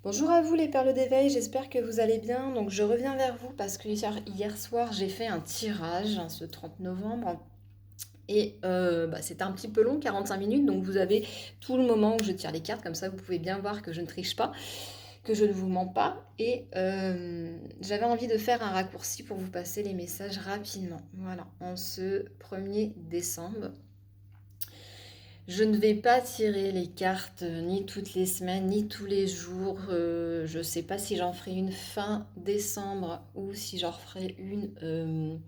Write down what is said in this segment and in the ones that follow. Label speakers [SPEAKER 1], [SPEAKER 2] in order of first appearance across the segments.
[SPEAKER 1] Bonjour à vous les perles d'éveil, j'espère que vous allez bien. Donc je reviens vers vous parce que hier soir j'ai fait un tirage, ce 30 novembre. Et c'était un petit peu long, 45 minutes, donc vous avez tout le moment où je tire les cartes, comme ça vous pouvez bien voir que je ne triche pas, que je ne vous mens pas. Et j'avais envie de faire un raccourci pour vous passer les messages rapidement. Voilà, en ce 1er décembre. Je ne vais pas tirer les cartes ni toutes les semaines, ni tous les jours. Je ne sais pas si j'en ferai une fin décembre ou si j'en ferai une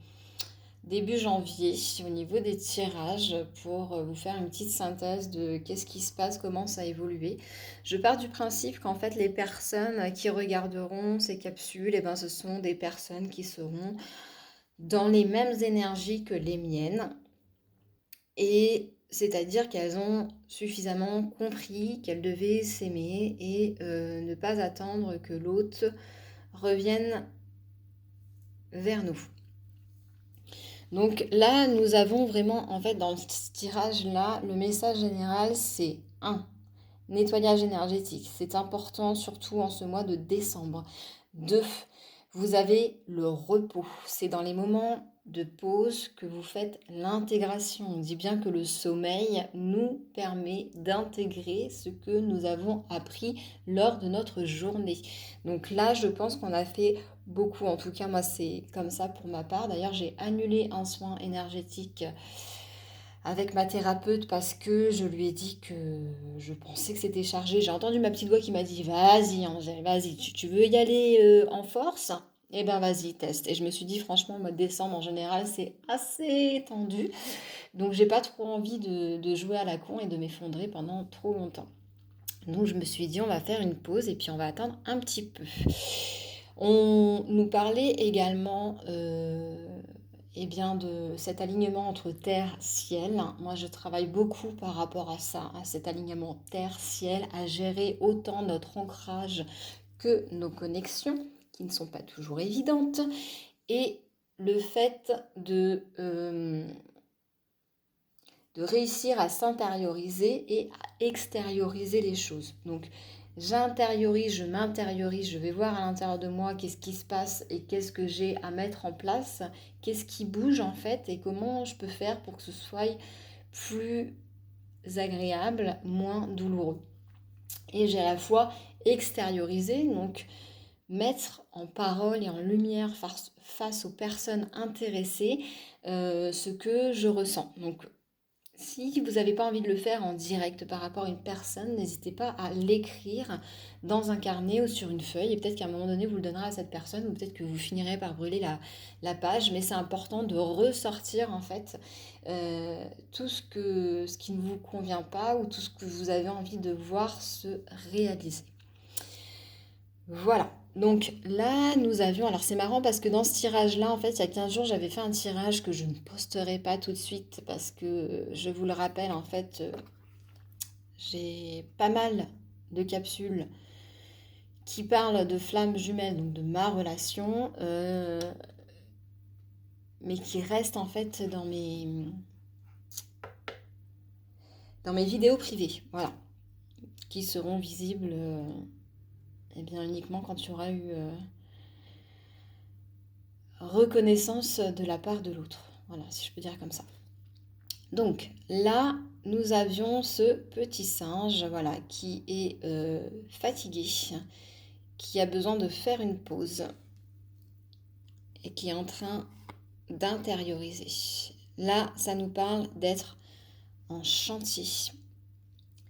[SPEAKER 1] début janvier au niveau des tirages pour vous faire une petite synthèse de qu'est-ce qui se passe, comment ça a évolué. Je pars du principe qu'en fait les personnes qui regarderont ces capsules, eh ben, ce sont des personnes qui seront dans les mêmes énergies que les miennes. Et c'est-à-dire qu'elles ont suffisamment compris qu'elles devaient s'aimer et ne pas attendre que l'autre revienne vers nous. Donc là, nous avons vraiment, en fait, dans ce tirage-là, le message général, c'est un nettoyage énergétique. C'est important, surtout en ce mois de décembre. 2, vous avez le repos. C'est dans les moments de pause que vous faites l'intégration. On dit bien que le sommeil nous permet d'intégrer ce que nous avons appris lors de notre journée. Donc là, je pense qu'on a fait beaucoup. En tout cas, moi, c'est comme ça pour ma part. D'ailleurs, j'ai annulé un soin énergétique avec ma thérapeute parce que je lui ai dit que je pensais que c'était chargé. J'ai entendu ma petite voix qui m'a dit: Vas-y, Angèle, vas-y, tu veux y aller en force? Eh ben vas-y, teste. Et je me suis dit, franchement, le mois de décembre, en général, c'est assez tendu. Donc, j'ai pas trop envie de jouer à la con et de m'effondrer pendant trop longtemps. Donc, je me suis dit, on va faire une pause et puis on va attendre un petit peu. On nous parlait également eh bien de cet alignement entre terre-ciel. Moi, je travaille beaucoup par rapport à ça, à cet alignement terre-ciel, à gérer autant notre ancrage que nos connexions, qui ne sont pas toujours évidentes, et le fait de réussir à s'intérioriser et à extérioriser les choses. Donc, j'intériorise, je m'intériorise, je vais voir à l'intérieur de moi qu'est-ce qui se passe et qu'est-ce que j'ai à mettre en place, qu'est-ce qui bouge en fait et comment je peux faire pour que ce soit plus agréable, moins douloureux. Et j'ai à la fois extériorisé, donc mettre en parole et en lumière face aux personnes intéressées ce que je ressens. Donc si vous n'avez pas envie de le faire en direct par rapport à une personne, n'hésitez pas à l'écrire dans un carnet ou sur une feuille. Et peut-être qu'à un moment donné, vous le donnerez à cette personne ou peut-être que vous finirez par brûler la page. Mais c'est important de ressortir en fait ce qui ne vous convient pas ou tout ce que vous avez envie de voir se réaliser. Voilà. Donc là, nous avions... Alors c'est marrant parce que dans ce tirage-là, en fait, il y a 15 jours, j'avais fait un tirage que je ne posterai pas tout de suite parce que, je vous le rappelle, en fait, j'ai pas mal de capsules qui parlent de flammes jumelles, donc de ma relation, mais qui restent en fait dans mes vidéos privées, voilà, qui seront visibles eh bien, uniquement quand il y aura eu reconnaissance de la part de l'autre. Voilà, si je peux dire comme ça. Donc là, nous avions ce petit singe, voilà, qui est fatigué, qui a besoin de faire une pause et qui est en train d'intérioriser. Là, ça nous parle d'être en chantier.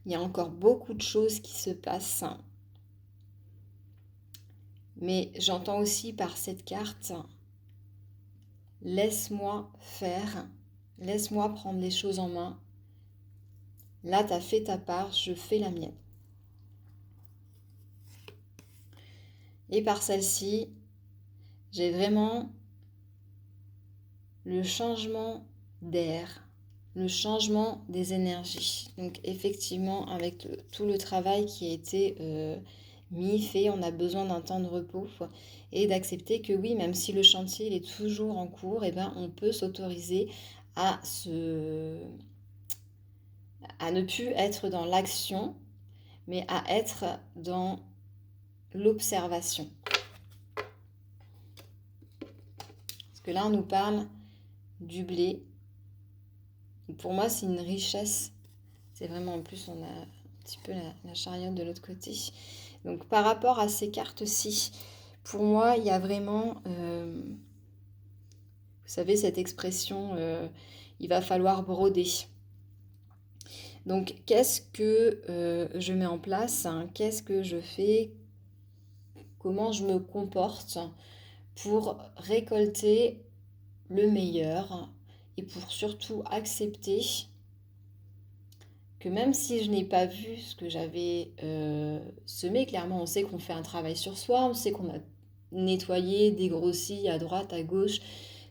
[SPEAKER 1] Il y a encore beaucoup de choses qui se passent. Mais j'entends aussi par cette carte, laisse-moi faire, laisse-moi prendre les choses en main. Là, tu as fait ta part, je fais la mienne. Et par celle-ci, j'ai vraiment le changement d'air, le changement des énergies. Donc effectivement, avec tout le travail qui a été fait, on a besoin d'un temps de repos et d'accepter que oui, même si le chantier il est toujours en cours, eh ben, on peut s'autoriser à, à ne plus être dans l'action, mais à être dans l'observation. Parce que là, on nous parle du blé. Pour moi, c'est une richesse. C'est vraiment, en plus, on a un petit peu la chariote de l'autre côté. Donc, par rapport à ces cartes-ci, pour moi, il y a vraiment, vous savez, cette expression, il va falloir broder. Donc, qu'est-ce que je mets en place, hein, qu'est-ce que je fais, comment je me comporte pour récolter le meilleur et pour surtout accepter que même si je n'ai pas vu ce que j'avais semé, clairement on sait qu'on fait un travail sur soi, on sait qu'on a nettoyé, dégrossi à droite, à gauche,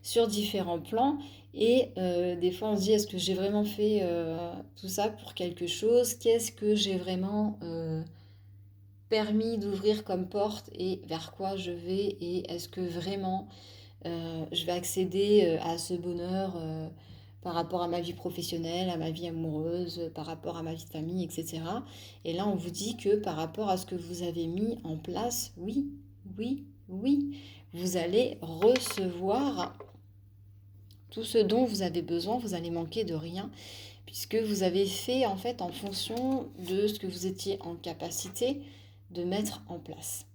[SPEAKER 1] sur différents plans. Et des fois on se dit, est-ce que j'ai vraiment fait tout ça pour quelque chose? Qu'est-ce que j'ai vraiment permis d'ouvrir comme porte et vers quoi je vais? Et est-ce que vraiment je vais accéder à ce bonheur par rapport à ma vie professionnelle, à ma vie amoureuse, par rapport à ma vie de famille, etc. Et là, on vous dit que par rapport à ce que vous avez mis en place, oui, oui, oui, vous allez recevoir tout ce dont vous avez besoin, vous allez manquer de rien, puisque vous avez fait en fait en fonction de ce que vous étiez en capacité de mettre en place.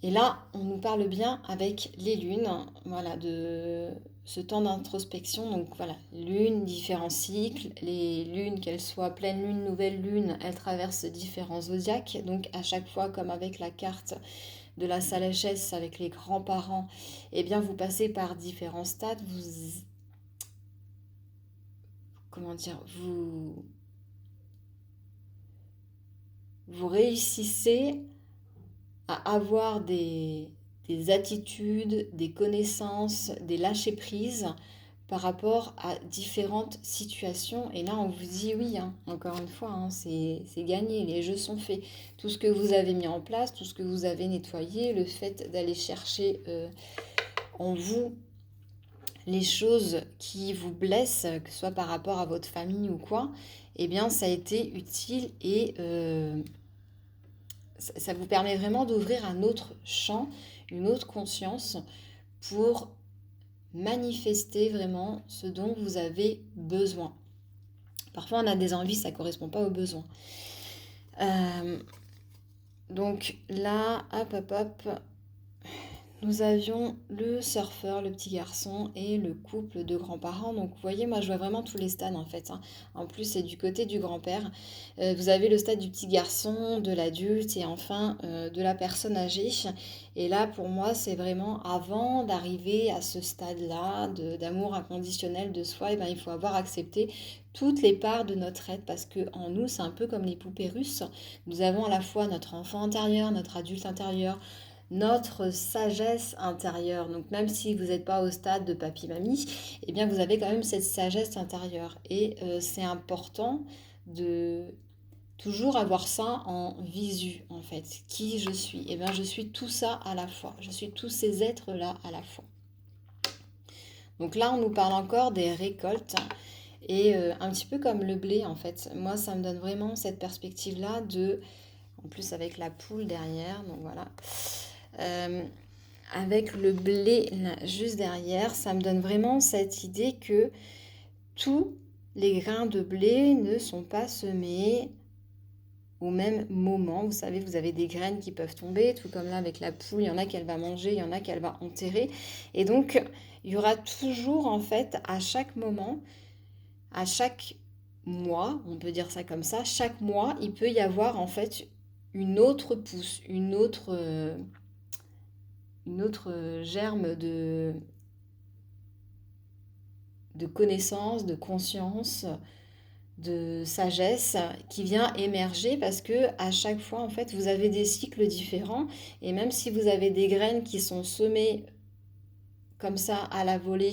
[SPEAKER 1] Et là, on nous parle bien avec les lunes, voilà, de ce temps d'introspection. Donc voilà, lune, différents cycles. Les lunes, qu'elles soient pleine lune, nouvelle lune, elles traversent différents zodiaques. Donc à chaque fois, comme avec la carte de la sagesse avec les grands-parents, eh bien vous passez par différents stades. Comment dire, vous réussissez à avoir des attitudes, des connaissances, des lâcher-prises par rapport à différentes situations. Et là, on vous dit oui, hein, encore une fois, hein, c'est gagné, les jeux sont faits. Tout ce que vous avez mis en place, tout ce que vous avez nettoyé, le fait d'aller chercher en vous les choses qui vous blessent, que ce soit par rapport à votre famille ou quoi, eh bien, ça a été utile et ça vous permet vraiment d'ouvrir un autre champ, une autre conscience pour manifester vraiment ce dont vous avez besoin. Parfois, on a des envies, ça ne correspond pas aux besoins. Donc là, hop, hop, hop, nous avions le surfeur, le petit garçon et le couple de grands-parents. Donc vous voyez, moi je vois vraiment tous les stades en fait, hein. En plus c'est du côté du grand-père. Vous avez le stade du petit garçon, de l'adulte et enfin de la personne âgée. Et là pour moi c'est vraiment avant d'arriver à ce stade-là d'amour inconditionnel de soi, et ben, il faut avoir accepté toutes les parts de notre être parce que en nous c'est un peu comme les poupées russes. Nous avons à la fois notre enfant intérieur, notre adulte intérieur, notre sagesse intérieure. Donc même si vous n'êtes pas au stade de papy-mamie, eh bien vous avez quand même cette sagesse intérieure. Et c'est important de toujours avoir ça en visu, en fait. Qui je suis? Eh bien je suis tout ça à la fois. Je suis tous ces êtres-là à la fois. Donc là, on nous parle encore des récoltes. Et un petit peu comme le blé, en fait. Moi, ça me donne vraiment cette perspective-là de... En plus, avec la poule derrière, donc voilà. Avec le blé là, juste derrière, ça me donne vraiment cette idée que tous les grains de blé ne sont pas semés au même moment. Vous savez, vous avez des graines qui peuvent tomber, tout comme là avec la poule, il y en a qu'elle va manger, il y en a qu'elle va enterrer. Et donc, il y aura toujours en fait, à chaque moment, à chaque mois, on peut dire ça comme ça, chaque mois, il peut y avoir en fait une autre pousse, une autre germe de connaissance, de conscience, de sagesse qui vient émerger parce que à chaque fois en fait vous avez des cycles différents et même si vous avez des graines qui sont semées comme ça à la volée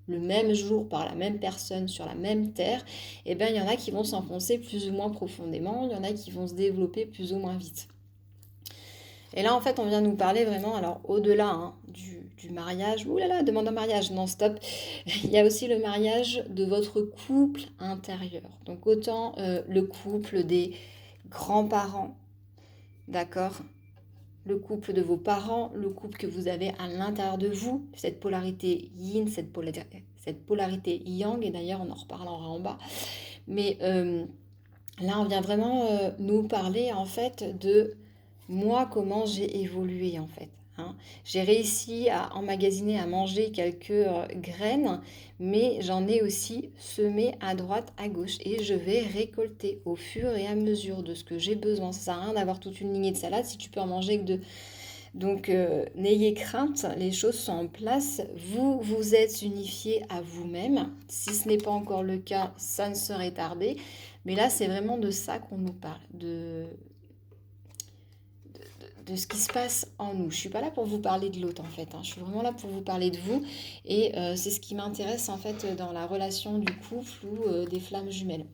[SPEAKER 1] le même jour par la même personne sur la même terre, et bien il y en a qui vont s'enfoncer plus ou moins profondément, il y en a qui vont se développer plus ou moins vite. Et là, en fait, on vient nous parler vraiment, alors au-delà hein, du mariage, ouh là là, demande un mariage, non, stop. Il y a aussi le mariage de votre couple intérieur. Donc autant le couple des grands-parents d'accord? Le couple de vos parents, le couple que vous avez à l'intérieur de vous, cette polarité yin, cette polarité yang, et d'ailleurs on en reparlera en bas. Mais là on vient vraiment nous parler en fait de moi, comment j'ai évolué en fait. Hein. J'ai réussi à emmagasiner, à manger quelques graines, mais j'en ai aussi semé à droite, à gauche, et je vais récolter au fur et à mesure de ce que j'ai besoin. Ça sert à rien d'avoir toute une lignée de salade si tu peux en manger que deux. Donc n'ayez crainte, les choses sont en place. Vous vous êtes unifié à vous-même. Si ce n'est pas encore le cas, ça ne serait tardé. Mais là, c'est vraiment de ça qu'on nous parle, de ce qui se passe en nous. Je suis pas là pour vous parler de l'autre en fait, hein. Je suis vraiment là pour vous parler de vous et c'est ce qui m'intéresse en fait dans la relation du couple ou des flammes jumelles.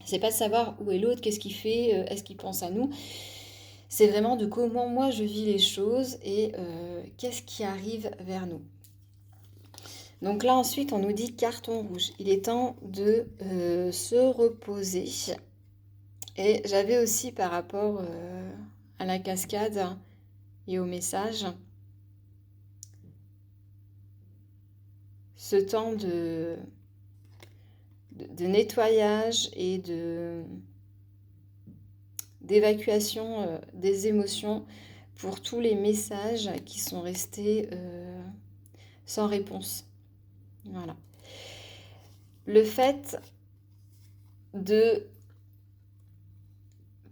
[SPEAKER 1] C'est pas de savoir où est l'autre, qu'est-ce qu'il fait, est-ce qu'il pense à nous. C'est vraiment de comment moi je vis les choses et qu'est-ce qui arrive vers nous. Donc là ensuite on nous dit carton rouge. Il est temps de se reposer. Et j'avais aussi par rapport à la cascade et au message, ce temps de nettoyage et d'évacuation des émotions pour tous les messages qui sont restés sans réponse. Voilà. Le fait de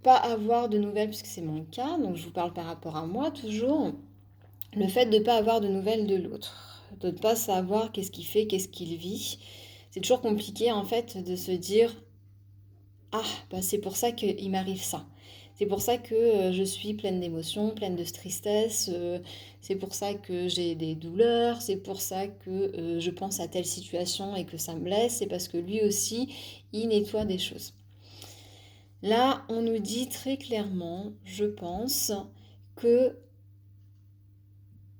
[SPEAKER 1] pas avoir de nouvelles, puisque c'est mon cas, donc je vous parle par rapport à moi toujours, le fait de ne pas avoir de nouvelles de l'autre, de ne pas savoir qu'est-ce qu'il fait, qu'est-ce qu'il vit, c'est toujours compliqué en fait de se dire « Ah, bah c'est pour ça qu'il m'arrive ça ». C'est pour ça que je suis pleine d'émotions, pleine de tristesse, c'est pour ça que j'ai des douleurs, c'est pour ça que je pense à telle situation et que ça me blesse, c'est parce que lui aussi, il nettoie des choses. Là, on nous dit très clairement, je pense, que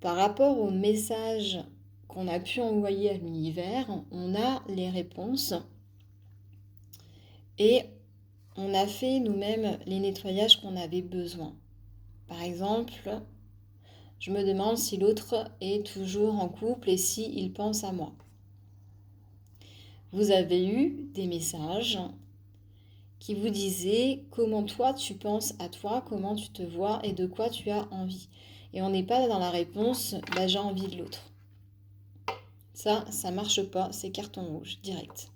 [SPEAKER 1] par rapport au message qu'on a pu envoyer à l'univers, on a les réponses et on a fait nous-mêmes les nettoyages qu'on avait besoin. Par exemple, je me demande si l'autre est toujours en couple et s'il pense à moi. Vous avez eu des messages qui vous disaient comment toi tu penses à toi, comment tu te vois et de quoi tu as envie. Et on n'est pas dans la réponse bah, j'ai envie de l'autre. Ça marche pas, c'est carton rouge, direct.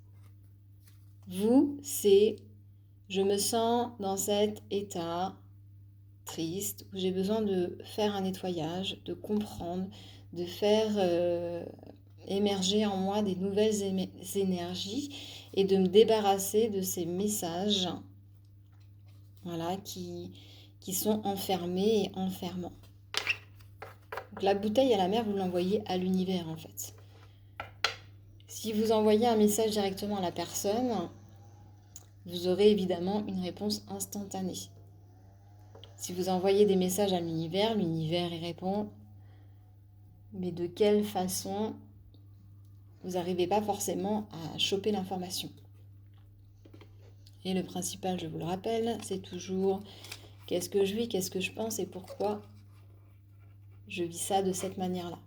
[SPEAKER 1] Vous, c'est je me sens dans cet état triste où j'ai besoin de faire un nettoyage, de comprendre, de faire émerger en moi des nouvelles énergies et de me débarrasser de ces messages voilà, qui sont enfermés et enfermants. Donc la bouteille à la mer, vous l'envoyez à l'univers en fait. Si vous envoyez un message directement à la personne, vous aurez évidemment une réponse instantanée. Si vous envoyez des messages à l'univers, l'univers y répond. Mais de quelle façon, vous n'arrivez pas forcément à choper l'information. Et le principal, je vous le rappelle, c'est toujours qu'est-ce que je vis, qu'est-ce que je pense et pourquoi je vis ça de cette manière-là.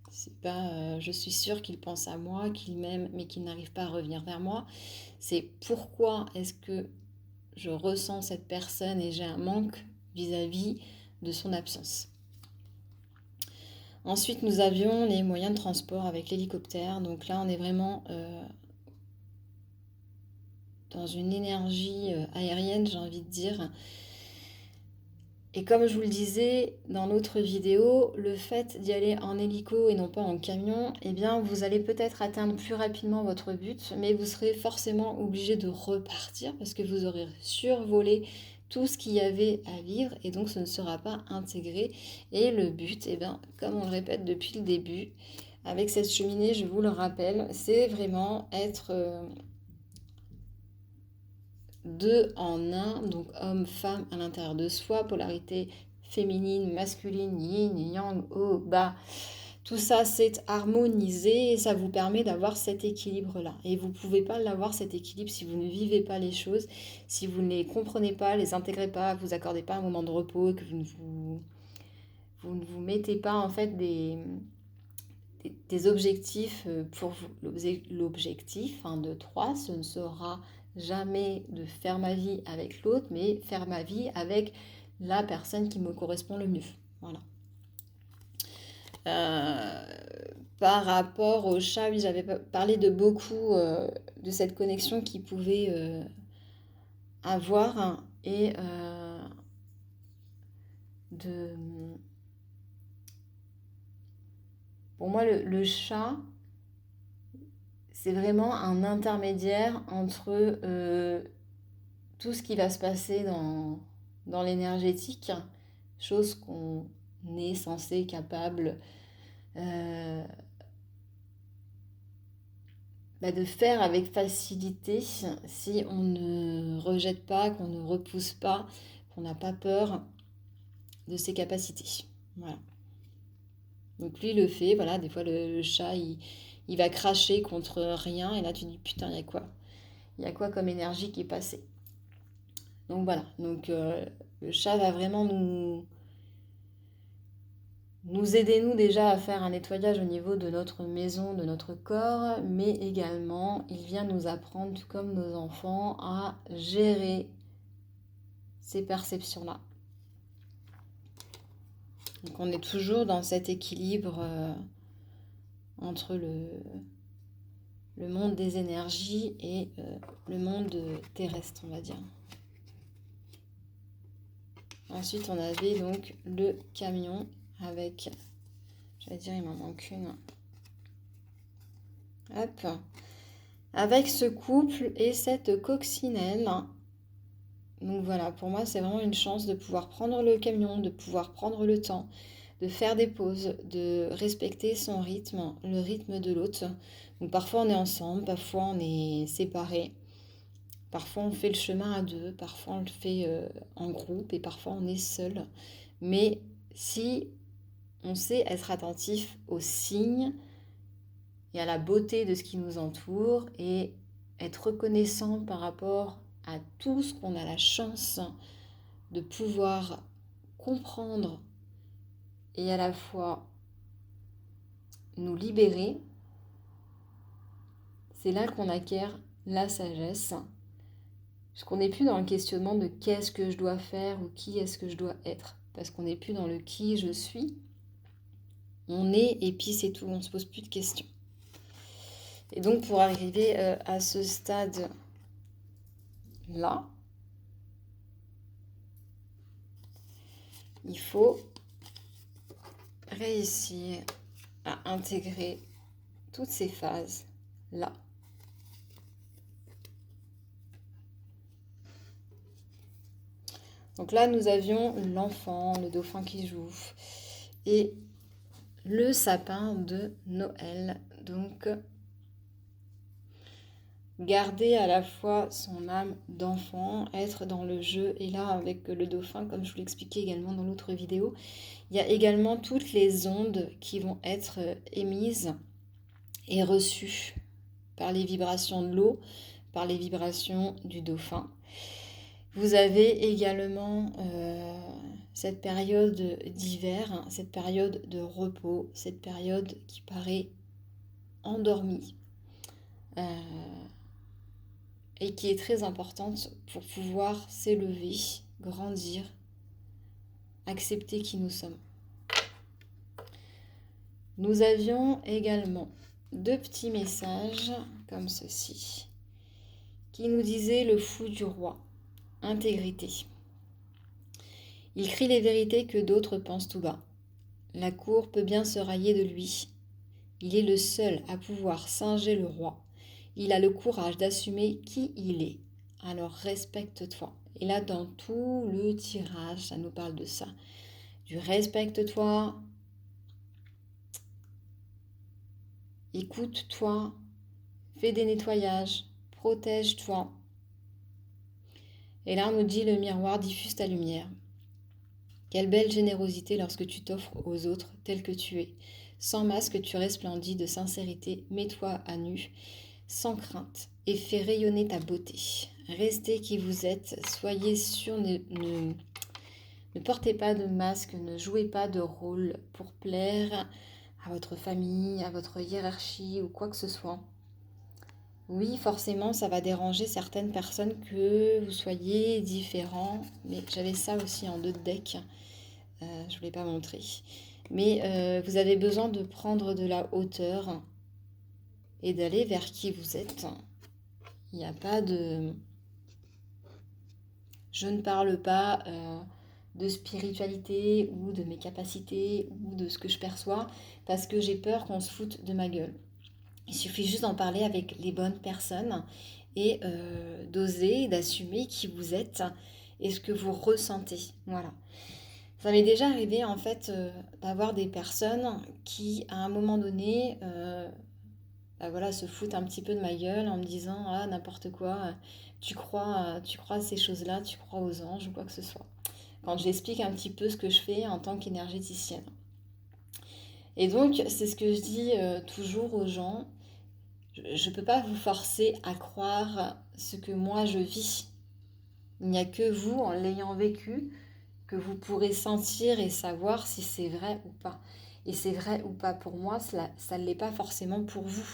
[SPEAKER 1] C'est pas je suis sûre qu'il pense à moi, qu'il m'aime, mais qu'il n'arrive pas à revenir vers moi. C'est pourquoi est-ce que je ressens cette personne et j'ai un manque vis-à-vis de son absence. Ensuite, nous avions les moyens de transport avec l'hélicoptère. Donc là, on est vraiment dans une énergie aérienne, j'ai envie de dire. Et comme je vous le disais dans l'autre vidéo, le fait d'y aller en hélico et non pas en camion, eh bien, vous allez peut-être atteindre plus rapidement votre but, mais vous serez forcément obligé de repartir parce que vous aurez survolé tout ce qu'il y avait à vivre et donc ce ne sera pas intégré. Et le but, eh bien, comme on le répète depuis le début, avec cette cheminée, je vous le rappelle, c'est vraiment être deux en un, donc homme, femme à l'intérieur de soi, polarité féminine, masculine, yin, yang, haut, bas, Tout ça, c'est harmonisé et ça vous permet d'avoir cet équilibre-là. Et vous ne pouvez pas l'avoir, cet équilibre, si vous ne vivez pas les choses, si vous ne les comprenez pas, les intégrez pas, vous accordez pas un moment de repos, que vous ne vous mettez pas en fait des objectifs pour vous. L'objectif de 3, ce ne sera jamais de faire ma vie avec l'autre, mais faire ma vie avec la personne qui me correspond le mieux. Voilà. Par rapport au chat, oui, j'avais parlé de beaucoup de cette connexion qu'il pouvait avoir et de... Pour moi, le chat, c'est vraiment un intermédiaire entre tout ce qui va se passer dans l'énergétique, chose qu'on est censé, capable de faire avec facilité si on ne rejette pas, qu'on ne repousse pas, qu'on n'a pas peur de ses capacités. Voilà. Donc lui, il le fait, voilà, des fois le chat, il va cracher contre rien, et là tu dis, putain, il y a quoi? Il y a quoi comme énergie qui est passée? Donc voilà, donc le chat va vraiment nous aider, nous, déjà à faire un nettoyage au niveau de notre maison, de notre corps, mais également, il vient nous apprendre, tout comme nos enfants, à gérer ces perceptions-là. Donc on est toujours dans cet équilibre entre le monde des énergies et le monde terrestre, on va dire. Ensuite, on avait donc le camion avec, j'allais dire, il m'en manque une. Hop. Avec ce couple et cette coccinelle. Donc voilà, pour moi, c'est vraiment une chance de pouvoir prendre le camion, de pouvoir prendre le temps, de faire des pauses, de respecter son rythme, le rythme de l'autre. Donc parfois on est ensemble, parfois on est séparés, parfois on fait le chemin à deux, parfois on le fait en groupe et parfois on est seul. Mais si on sait être attentif aux signes et à la beauté de ce qui nous entoure et être reconnaissant par rapport à tout ce qu'on a la chance de pouvoir comprendre et à la fois nous libérer, c'est là qu'on acquiert la sagesse, parce qu'on n'est plus dans le questionnement de qu'est-ce que je dois faire ou qui est-ce que je dois être, parce qu'on n'est plus dans le qui je suis, on est et puis c'est tout, on ne se pose plus de questions. Et donc pour arriver à ce stade-là, il faut réussir à intégrer toutes ces phases-là. Donc là, nous avions l'enfant, le dauphin qui joue et le sapin de Noël. Donc, garder à la fois son âme d'enfant, être dans le jeu. Et là, avec le dauphin, comme je vous l'expliquais également dans l'autre vidéo, il y a également toutes les ondes qui vont être émises et reçues par les vibrations de l'eau, par les vibrations du dauphin. Vous avez également cette période d'hiver, cette période de repos, cette période qui paraît endormie et qui est très importante pour pouvoir s'élever, grandir, accepter qui nous sommes. Nous avions également 2 petits messages comme ceci qui nous disaient le fou du roi, intégrité. Il crie les vérités que d'autres pensent tout bas. La cour peut bien se railler de lui. Il est le seul à pouvoir singer le roi. Il a le courage d'assumer qui il est. Alors respecte-toi. Et là, dans tout le tirage, ça nous parle de ça. Du respecte-toi, écoute-toi, fais des nettoyages, protège-toi. Et là, on nous dit le miroir diffuse ta lumière. Quelle belle générosité lorsque tu t'offres aux autres tel que tu es. Sans masque, tu resplendis de sincérité. Mets-toi à nu, sans crainte, et fais rayonner ta beauté. Restez qui vous êtes. Soyez sûr, ne portez pas de masque, ne jouez pas de rôle pour plaire à votre famille, à votre hiérarchie ou quoi que ce soit. Oui, forcément, ça va déranger certaines personnes que vous soyez différents, mais j'avais ça aussi en 2 decks, je ne vous l'ai pas montré. Mais vous avez besoin de prendre de la hauteur et d'aller vers qui vous êtes. Il n'y a pas de... Je ne parle pas de spiritualité ou de mes capacités ou de ce que je perçois parce que j'ai peur qu'on se foute de ma gueule. Il suffit juste d'en parler avec les bonnes personnes et d'oser, d'assumer qui vous êtes et ce que vous ressentez. Voilà. Ça m'est déjà arrivé en fait d'avoir des personnes qui à un moment donné voilà, se foutent un petit peu de ma gueule en me disant ah n'importe quoi, tu crois à ces choses-là, tu crois aux anges ou quoi que ce soit. Quand j'explique un petit peu ce que je fais en tant qu'énergéticienne. Et donc c'est ce que je dis toujours aux gens. Je ne peux pas vous forcer à croire ce que moi je vis. Il n'y a que vous, en l'ayant vécu, que vous pourrez sentir et savoir si c'est vrai ou pas. Et c'est vrai ou pas pour moi, ça ne l'est pas forcément pour vous.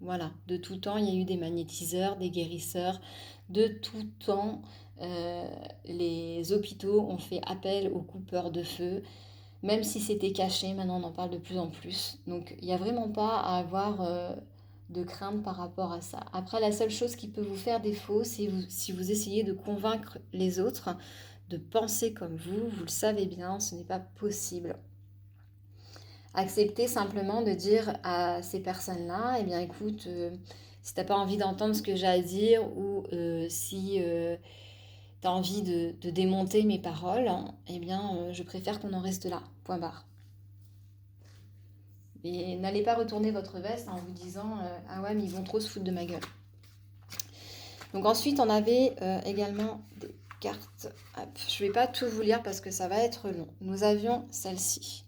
[SPEAKER 1] Voilà, de tout temps, il y a eu des magnétiseurs, des guérisseurs. De tout temps, les hôpitaux ont fait appel aux coupeurs de feu. Même si c'était caché, maintenant on en parle de plus en plus. Donc il n'y a vraiment pas à avoir de crainte par rapport à ça. Après, la seule chose qui peut vous faire défaut, c'est si vous essayez de convaincre les autres de penser comme vous le savez bien, ce n'est pas possible. Acceptez simplement de dire à ces personnes-là, eh bien écoute, si t'as pas envie d'entendre ce que j'ai à dire ou si tu as envie de démonter mes paroles, eh bien je préfère qu'on en reste là, point barre. Et n'allez pas retourner votre veste en vous disant ah ouais mais ils vont trop se foutre de ma gueule. Donc ensuite on avait également des cartes. Hop, je ne vais pas tout vous lire parce que ça va être long. Nous avions celle-ci.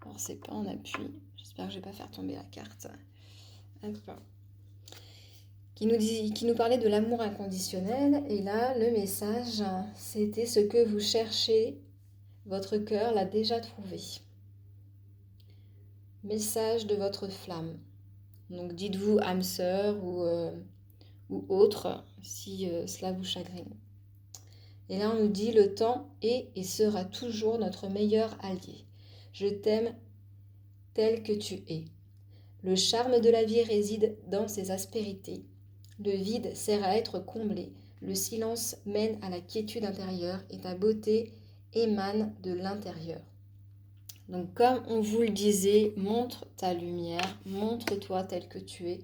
[SPEAKER 1] Alors c'est pas en appui. J'espère que je ne vais pas faire tomber la carte. Hop. Qui nous parlait de l'amour inconditionnel. Et là le message c'était ce que vous cherchez. Votre cœur l'a déjà trouvé. Message de votre flamme. Donc dites-vous âme sœur ou autre si cela vous chagrine. Et là on nous dit le temps est et sera toujours notre meilleur allié. Je t'aime tel que tu es. Le charme de la vie réside dans ses aspérités. Le vide sert à être comblé. Le silence mène à la quiétude intérieure et ta beauté émane de l'intérieur. Donc comme on vous le disait, montre ta lumière, montre-toi tel que tu es,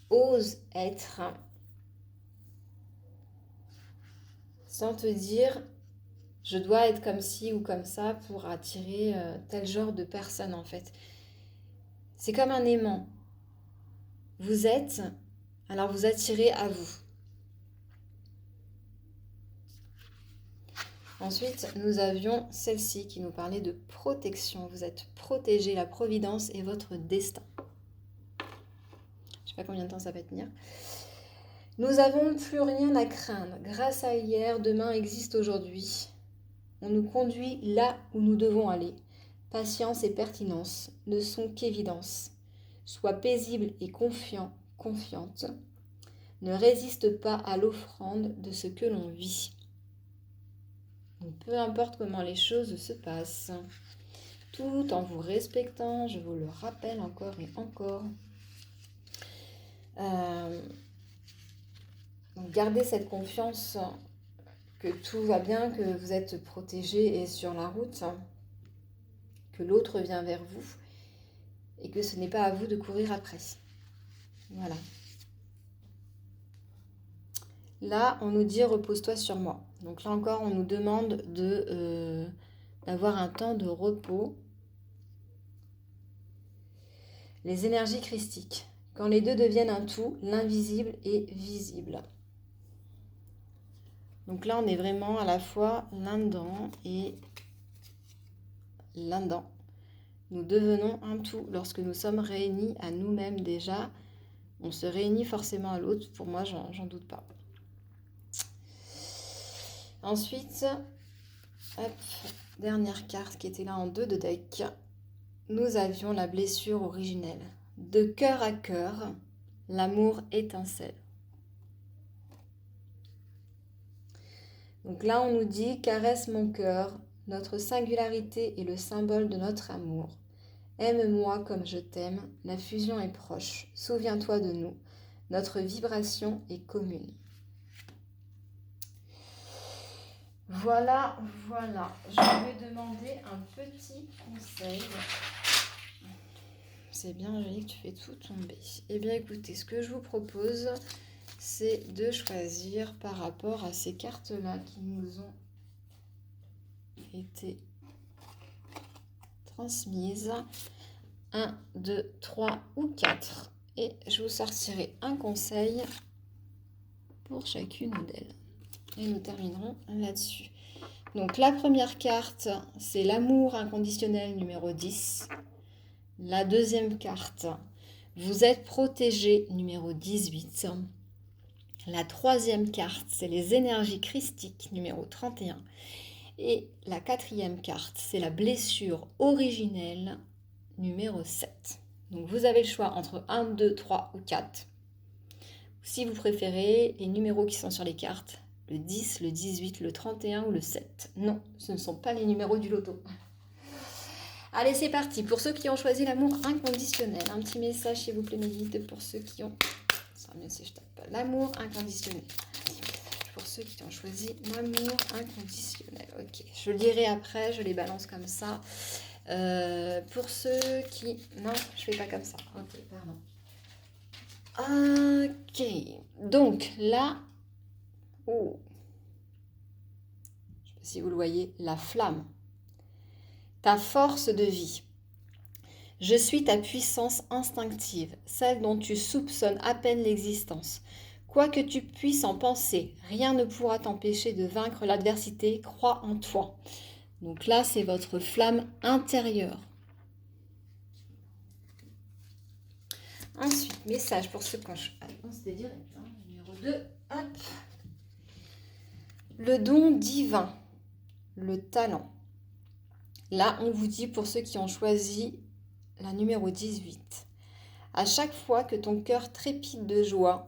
[SPEAKER 1] ose être sans te dire je dois être comme ci ou comme ça pour attirer tel genre de personne en fait. C'est comme un aimant. Vous êtes, alors vous attirez à vous. Ensuite, nous avions celle-ci qui nous parlait de protection. Vous êtes protégé, la providence est votre destin. Je ne sais pas combien de temps ça va tenir. Nous n'avons plus rien à craindre. Grâce à hier, demain existe aujourd'hui. On nous conduit là où nous devons aller. Patience et pertinence ne sont qu'évidence. Sois paisible et confiant, confiante. Ne résiste pas à l'offrande de ce que l'on vit. Donc, peu importe comment les choses se passent, tout en vous respectant, je vous le rappelle encore et encore. Donc gardez cette confiance que tout va bien, que vous êtes protégé et sur la route, que l'autre vient vers vous et que ce n'est pas à vous de courir après. Voilà. Là, on nous dit repose-toi sur moi. Donc là encore, on nous demande d'avoir un temps de repos. Les énergies christiques. Quand les deux deviennent un tout, l'invisible est visible. Donc là, on est vraiment à la fois là-dedans et là-dedans. Nous devenons un tout. Lorsque nous sommes réunis à nous-mêmes déjà, on se réunit forcément à l'autre. Pour moi, j'en doute pas. Ensuite, hop, dernière carte qui était là en 2 de deck. Nous avions la blessure originelle. De cœur à cœur, l'amour étincelle. Donc là, on nous dit, caresse mon cœur, notre singularité est le symbole de notre amour. Aime-moi comme je t'aime, la fusion est proche, souviens-toi de nous, notre vibration est commune. Voilà, voilà, je vais demander un petit conseil. C'est bien joli que tu fais tout tomber. Eh bien écoutez, ce que je vous propose, c'est de choisir par rapport à ces cartes-là qui nous ont été transmises. 1, 2, 3 ou 4. Et je vous sortirai un conseil pour chacune d'elles. Et nous terminerons là-dessus. Donc la première carte, c'est l'amour inconditionnel numéro 10. La deuxième carte, vous êtes protégé numéro 18. La troisième carte, c'est les énergies christiques numéro 31. Et la quatrième carte, c'est la blessure originelle numéro 7. Donc vous avez le choix entre 1, 2, 3 ou 4. Si vous préférez les numéros qui sont sur les cartes, le 10, le 18, le 31 ou le 7. Non, ce ne sont pas les numéros du loto. Allez, c'est parti. Pour ceux qui ont choisi l'amour inconditionnel, un petit message s'il vous plaît, Mélite, pour ceux qui ont... Ça sera mieux si je tape l'amour inconditionnel. Pour ceux qui ont choisi l'amour inconditionnel. Ok, je le dirai après, je les balance comme ça. Pour ceux qui... Non, je fais pas comme ça. Ok, pardon. Ok, donc là... Oh. Je sais pas si vous le voyez, la flamme. Ta force de vie. Je suis ta puissance instinctive, celle dont tu soupçonnes à peine l'existence. Quoi que tu puisses en penser, rien ne pourra t'empêcher de vaincre l'adversité, crois en toi. Donc là, c'est votre flamme intérieure. Ensuite, message pour ceux quand je... Attends, c'était direct, hein, numéro 2. Hop. Le don divin, le talent. Là, on vous dit pour ceux qui ont choisi la numéro 18. À chaque fois que ton cœur trépide de joie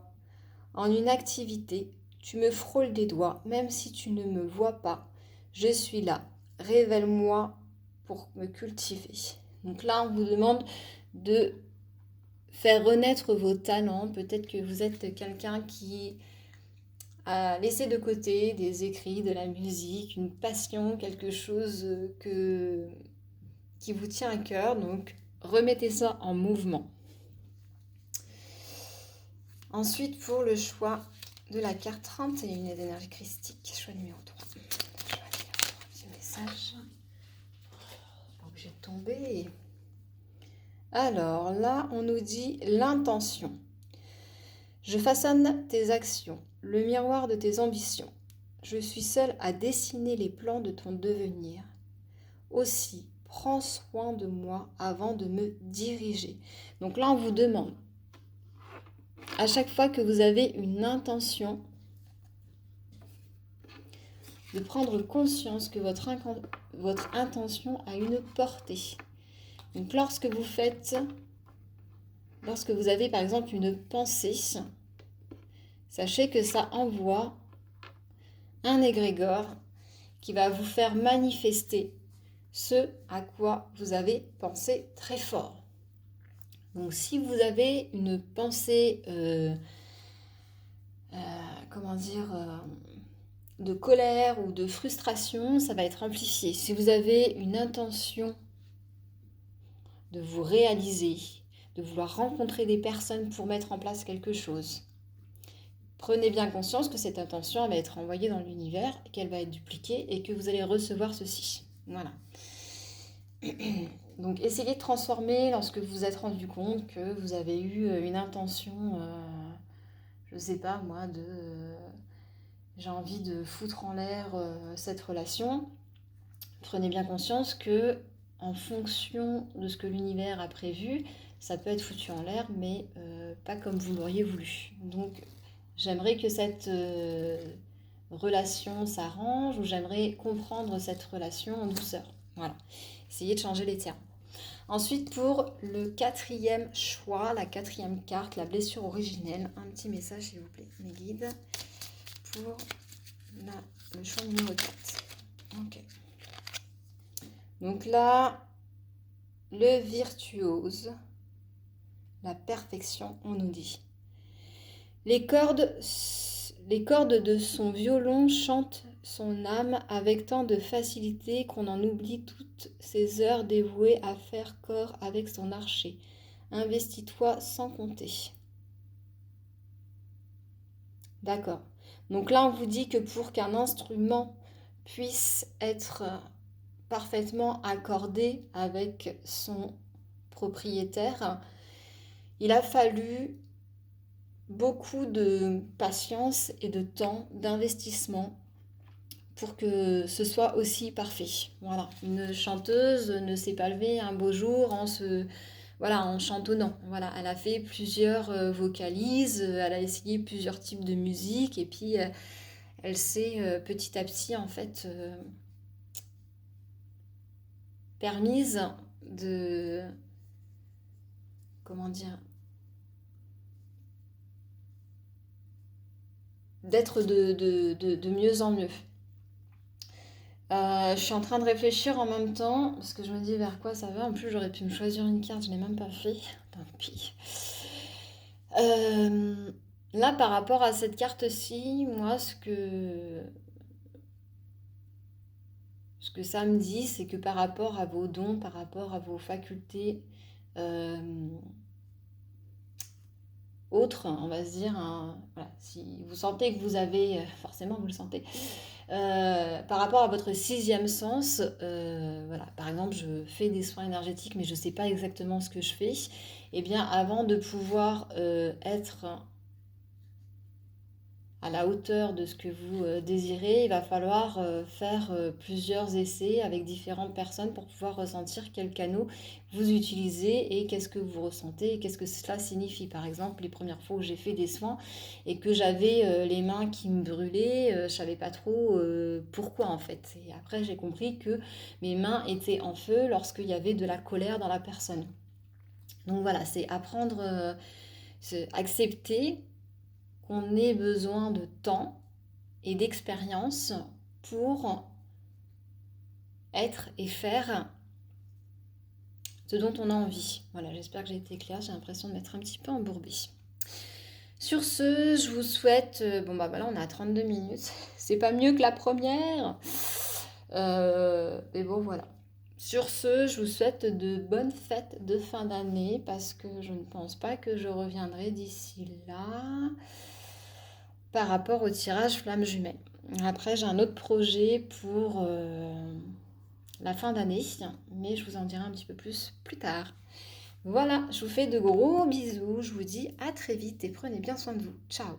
[SPEAKER 1] en une activité, tu me frôles des doigts, même si tu ne me vois pas. Je suis là. Révèle-moi pour me cultiver. Donc là, on vous demande de faire renaître vos talents. Peut-être que vous êtes quelqu'un qui a laissé de côté des écrits, de la musique, une passion, quelque chose qui vous tient à cœur. Donc, remettez ça en mouvement. Ensuite, pour le choix de la carte 31 et d'énergie christique, choix numéro 3. Je vais aller un petit message. Pas obligé de tomber. Alors là, on nous dit l'intention. Je façonne tes actions, le miroir de tes ambitions. Je suis seule à dessiner les plans de ton devenir. Aussi, prends soin de moi avant de me diriger. Donc là, on vous demande, à chaque fois que vous avez une intention, de prendre conscience que votre intention a une portée. Donc lorsque vous avez par exemple une pensée, sachez que ça envoie un égrégore qui va vous faire manifester ce à quoi vous avez pensé très fort. Donc si vous avez une pensée, de colère ou de frustration, ça va être amplifié. Si vous avez une intention de vous réaliser, de vouloir rencontrer des personnes pour mettre en place quelque chose, prenez bien conscience que cette intention elle va être envoyée dans l'univers, qu'elle va être dupliquée et que vous allez recevoir ceci. Voilà. Donc essayez de transformer lorsque vous vous êtes rendu compte que vous avez eu une intention, je ne sais pas moi, j'ai envie de foutre en l'air cette relation. Prenez bien conscience que en fonction de ce que l'univers a prévu, ça peut être foutu en l'air, mais pas comme vous l'auriez voulu. Donc, j'aimerais que cette relation s'arrange, ou j'aimerais comprendre cette relation en douceur. Voilà, essayez de changer les termes. Ensuite, pour le quatrième choix, la quatrième carte, la blessure originelle, un petit message s'il vous plaît, mes guides, pour le choix numéro 4. Ok. Donc là, le virtuose, la perfection, on nous dit. Les cordes de son violon chantent son âme avec tant de facilité qu'on en oublie toutes ces heures dévouées à faire corps avec son archer. Investis-toi sans compter. D'accord. Donc là, on vous dit que pour qu'un instrument puisse être parfaitement accordé avec son propriétaire, il a fallu beaucoup de patience et de temps, d'investissement pour que ce soit aussi parfait. Voilà, une chanteuse ne s'est pas levée un beau jour en chantonnant. Voilà, elle a fait plusieurs vocalises, elle a essayé plusieurs types de musique et puis elle s'est petit à petit en fait permise de, comment dire, d'être de mieux en mieux. Je suis en train de réfléchir en même temps, parce que je me dis vers quoi ça va. En plus, j'aurais pu me choisir une carte, je ne l'ai même pas fait. Tant pis. Là, par rapport à cette carte-ci, moi, ce que ça me dit, c'est que par rapport à vos dons, par rapport à vos facultés autres, on va se dire, hein, voilà, si vous sentez que vous avez, forcément vous le sentez, par rapport à votre sixième sens, voilà, par exemple, je fais des soins énergétiques, mais je ne sais pas exactement ce que je fais. Eh bien, avant de pouvoir être à la hauteur de ce que vous désirez, il va falloir faire plusieurs essais avec différentes personnes pour pouvoir ressentir quel canot vous utilisez et qu'est-ce que vous ressentez et qu'est-ce que cela signifie. Par exemple, les premières fois où j'ai fait des soins et que j'avais les mains qui me brûlaient, je ne savais pas trop pourquoi en fait. Et après, j'ai compris que mes mains étaient en feu lorsqu'il y avait de la colère dans la personne. Donc voilà, c'est apprendre, accepter qu'on ait besoin de temps et d'expérience pour être et faire ce dont on a envie. Voilà, j'espère que j'ai été claire, j'ai l'impression de m'être un petit peu embourbée. Sur ce, je vous souhaite... voilà, on est à 32 minutes. C'est pas mieux que la première. Mais bon, voilà. Sur ce, je vous souhaite de bonnes fêtes de fin d'année parce que je ne pense pas que je reviendrai d'ici là par rapport au tirage flamme jumelle. Après, j'ai un autre projet pour la fin d'année, mais je vous en dirai un petit peu plus tard. Voilà, je vous fais de gros bisous, je vous dis à très vite et prenez bien soin de vous. Ciao!